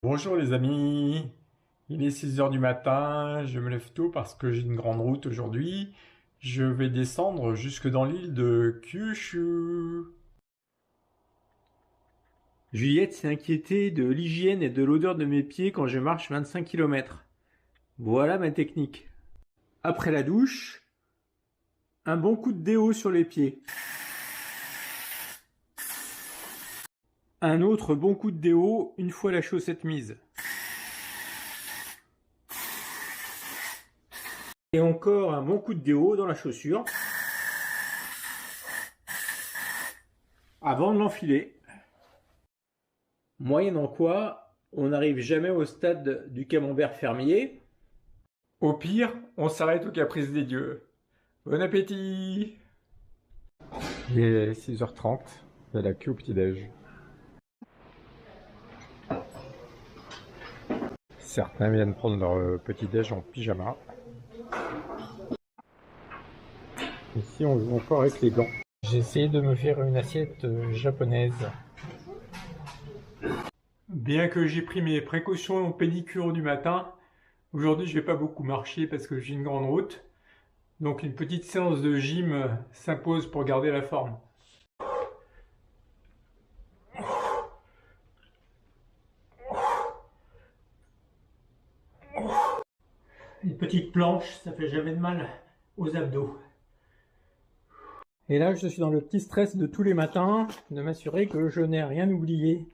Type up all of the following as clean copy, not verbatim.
Bonjour les amis, il est 6 heures du matin, je me lève tôt parce que j'ai une grande route aujourd'hui. Je vais descendre jusque dans l'île de Kyushu. Juliette s'est inquiétée de l'hygiène et de l'odeur de mes pieds quand je marche 25 km. Voilà ma technique. Après la douche, un bon coup de déo sur les pieds. Un autre bon coup de déo une fois la chaussette mise. Et encore un bon coup de déo dans la chaussure avant de l'enfiler. Moyennant quoi, on n'arrive jamais au stade du camembert fermier. Au pire, on s'arrête au caprice des dieux. Bon appétit! Il est 6h30, il y a la queue au petit-déj. Certains viennent prendre leur petit-déj en pyjama. Ici, on joue encore avec les gants. J'ai essayé de me faire une assiette japonaise. Bien que j'ai pris mes précautions en pédicure du matin, aujourd'hui je vais pas beaucoup marcher parce que j'ai une grande route. Donc une petite séance de gym s'impose pour garder la forme. Une petite planche, ça fait jamais de mal aux abdos. Et là, je suis dans le petit stress de tous les matins, de m'assurer que je n'ai rien oublié.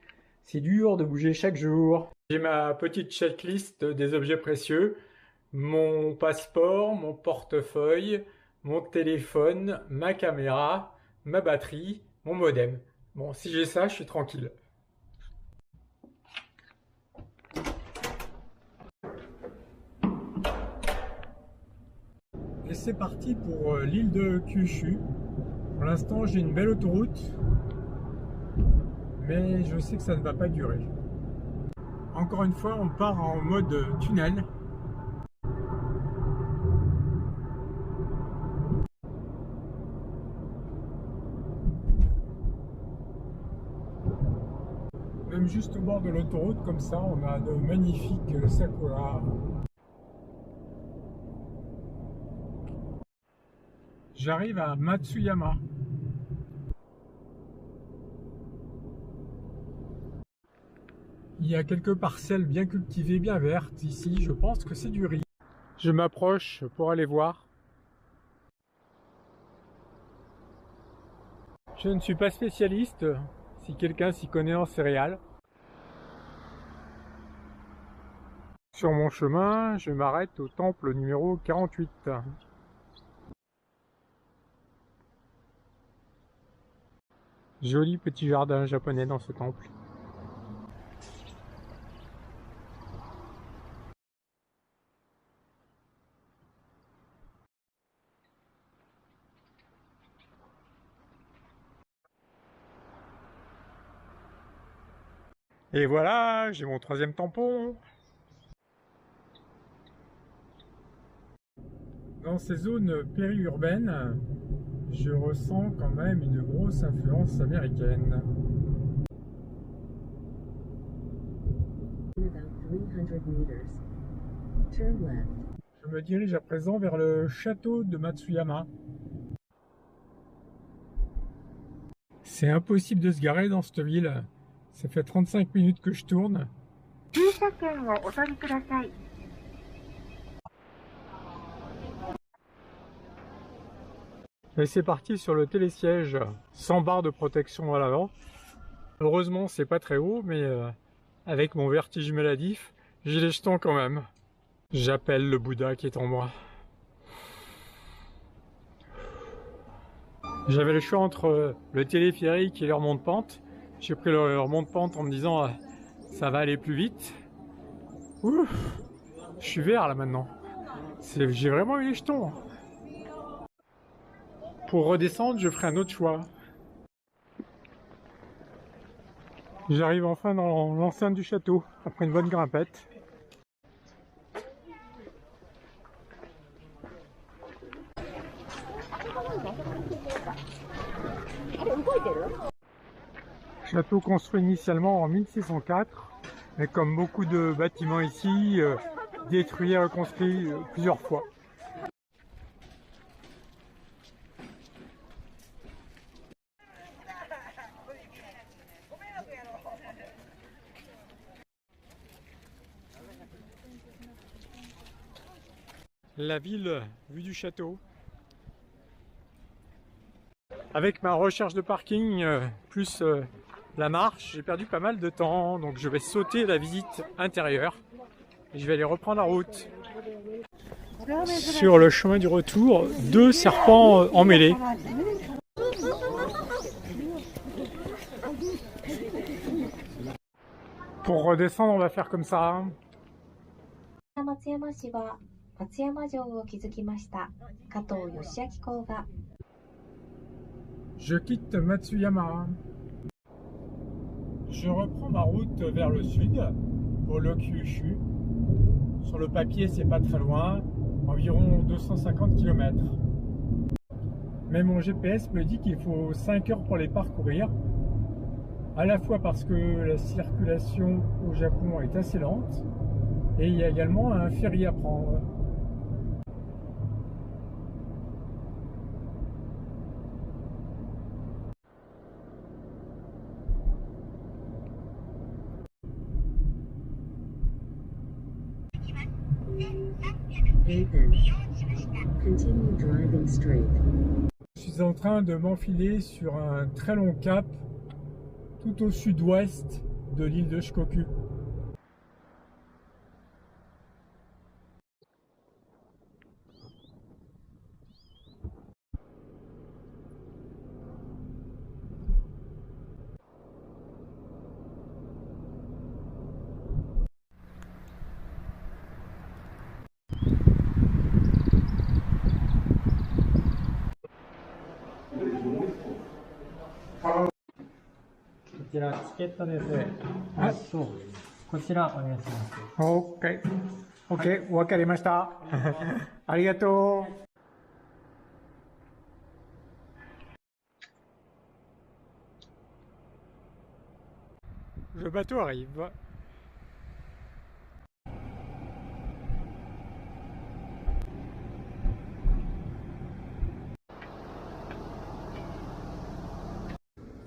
C'est dur de bouger chaque jour. J'ai ma petite checklist des objets précieux, mon passeport, mon portefeuille, mon téléphone, ma caméra, ma batterie, mon modem. Bon, si j'ai ça, je suis tranquille. Et c'est parti pour l'île de Kyushu. Pour l'instant, j'ai une belle autoroute, mais je sais que ça ne va pas durer. Encore une fois, on part en mode tunnel. Même juste au bord de l'autoroute, comme ça, on a de magnifiques sakuras. J'arrive à Matsuyama. Il y a quelques parcelles bien cultivées, bien vertes. Ici, je pense que c'est du riz. Je m'approche pour aller voir. Je ne suis pas spécialiste, si quelqu'un s'y connaît en céréales. Sur mon chemin, je m'arrête au temple numéro 48. Joli petit jardin japonais dans ce temple. Et voilà, j'ai mon troisième tampon. Dans ces zones périurbaines, je ressens quand même une grosse influence américaine. Je me dirige à présent vers le château de Matsuyama. C'est impossible de se garer dans cette ville. Ça fait 35 minutes que je tourne. Et c'est parti sur le télésiège, sans barre de protection à l'avant. Heureusement, c'est pas très haut, mais avec mon vertige maladif, j'ai les jetons quand même. J'appelle le Bouddha qui est en moi. J'avais le choix entre le téléphérique et le remonte-pente. J'ai pris le remonte-pente en me disant ça va aller plus vite. Ouh, je suis vert là maintenant. J'ai vraiment eu les jetons. Pour redescendre, je ferai un autre choix. J'arrive enfin dans l'enceinte du château, après une bonne grimpette. Château construit initialement en 1604 Mais comme beaucoup de bâtiments ici, détruits et reconstruits plusieurs fois. La ville vue du château. Avec ma recherche de parking plus la marche, j'ai perdu pas mal de temps, donc je vais sauter la visite intérieure et je vais aller reprendre la route. Sur le chemin du retour, 2 serpents emmêlés. Pour redescendre, on va faire comme ça. 松山市は松山城を築きました加藤義明公が Je quitte Matsuyama. Je reprends ma route vers le sud, pour le Kyushu. Sur le papier, c'est pas très loin, environ 250 km. Mais mon GPS me dit qu'il faut 5 heures pour les parcourir. À la fois parce que la circulation au Japon est assez lente, et il y a également un ferry à prendre. Continue driving straight. Je suis en train de m'enfiler sur un très long cap tout au sud-ouest de l'île de Shikoku. Ok, ok, わかりました。ありがとう。Le bateau arrive.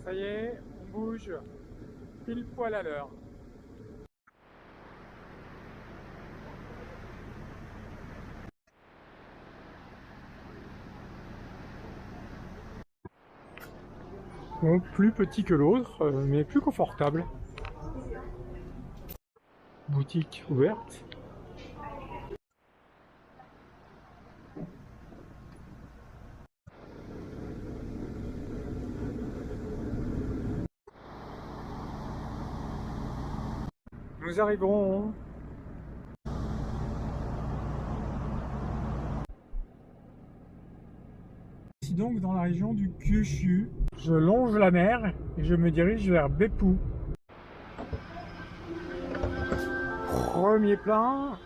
Ça y est, on bouge pile poil à l'heure. Bon, plus petit que l'autre, mais plus confortable. Boutique ouverte. Nous arriverons. Ici donc dans la région du Kyushu. Je longe la mer et je me dirige vers Beppu. Premier plein,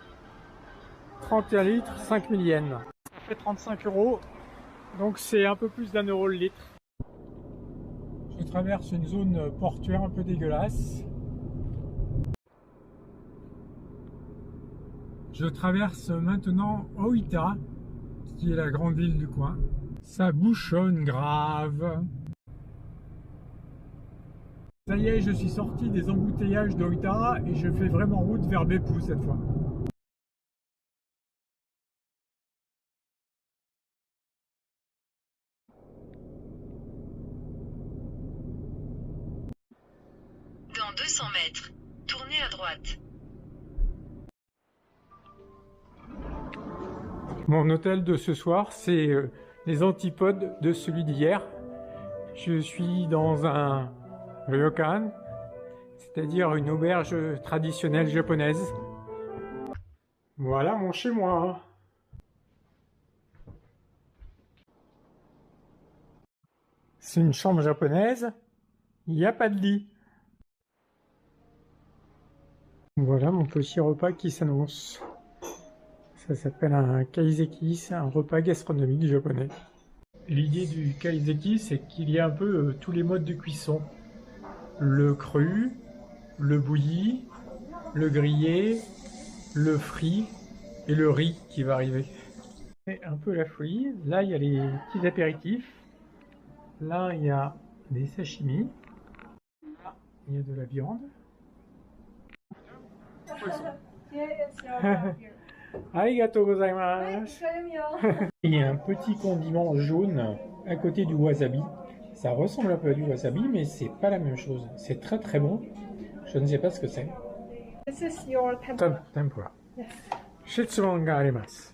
31 litres, 5000 yens. Ça fait 35 €, donc c'est un peu plus d'1 € le litre. Je traverse une zone portuaire un peu dégueulasse. Je traverse maintenant Oita, qui est la grande ville du coin. Ça bouchonne grave. Ça y est, je suis sorti des embouteillages d'Oita et je fais vraiment route vers Beppu cette fois. Dans 200 mètres, tournez à droite. Mon hôtel de ce soir, c'est les antipodes de celui d'hier. Je suis dans un ryokan, c'est-à-dire une auberge traditionnelle japonaise. Voilà mon chez-moi. C'est une chambre japonaise, il n'y a pas de lit. Voilà mon petit repas qui s'annonce. Ça s'appelle un kaiseki, c'est un repas gastronomique japonais. L'idée du kaiseki, c'est qu'il y a un peu tous les modes de cuisson. Le cru, le bouilli, le grillé, le frit et le riz qui va arriver. C'est un peu la folie. Là, il y a les petits apéritifs. Là, il y a des sashimi. Là, il y a de la viande. Arigatou gozaimasu. Il y a un petit condiment jaune à côté du wasabi. Ça ressemble un peu à du wasabi, mais c'est pas la même chose. C'est très très bon. Je ne sais pas ce que c'est. This is your tempura. Tempura. Yes. Shitsuman ga arimasu.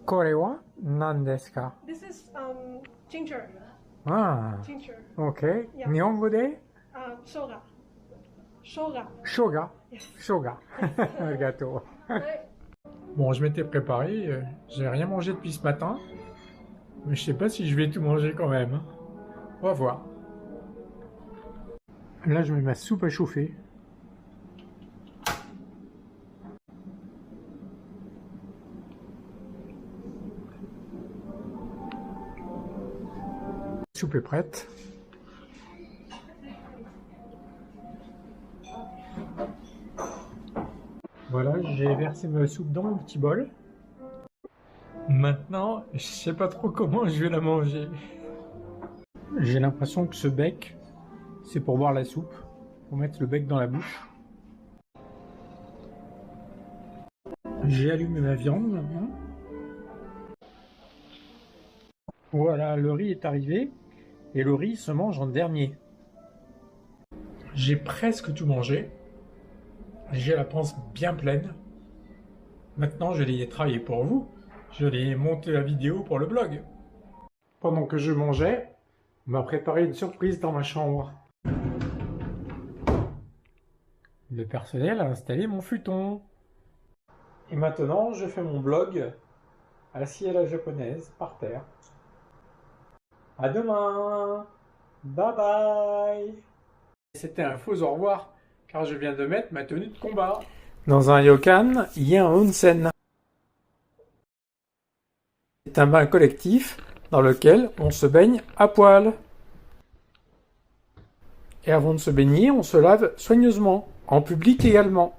Kore wa nan desu ka? This is ginger. Ah, Ginger. ok. Yeah. Nihongo de? Shoga. Shoga. Shoga. Yes. Shoga. Arigato. Right. Bon, je m'étais préparé. J'ai rien mangé depuis ce matin. Mais je sais pas si je vais tout manger quand même. Hein. On va voir. Là, je mets ma soupe à chauffer. La soupe est prête. Voilà, j'ai versé ma soupe dans mon petit bol. Maintenant, je sais pas trop comment je vais la manger. J'ai l'impression que ce bec, c'est pour boire la soupe. Faut mettre le bec dans la bouche. J'ai allumé ma viande maintenant. Voilà, le riz est arrivé. Et le riz se mange en dernier. J'ai presque tout mangé. J'ai la panse bien pleine. Maintenant, je vais travailler pour vous. Je vais monter la vidéo pour le blog. Pendant que je mangeais, on m'a préparé une surprise dans ma chambre. Le personnel a installé mon futon. Et maintenant, je fais mon blog assis à la japonaise par terre. À demain. Bye bye. C'était un faux au revoir, car je viens de mettre ma tenue de combat. Dans un ryokan, il y a un onsen. C'est un bain collectif dans lequel on se baigne à poil. Et avant de se baigner, on se lave soigneusement, en public également.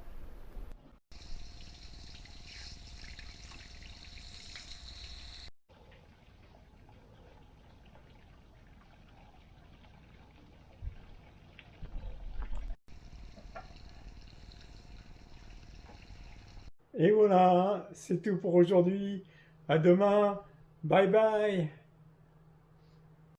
Et voilà, c'est tout pour aujourd'hui. À demain. Bye bye.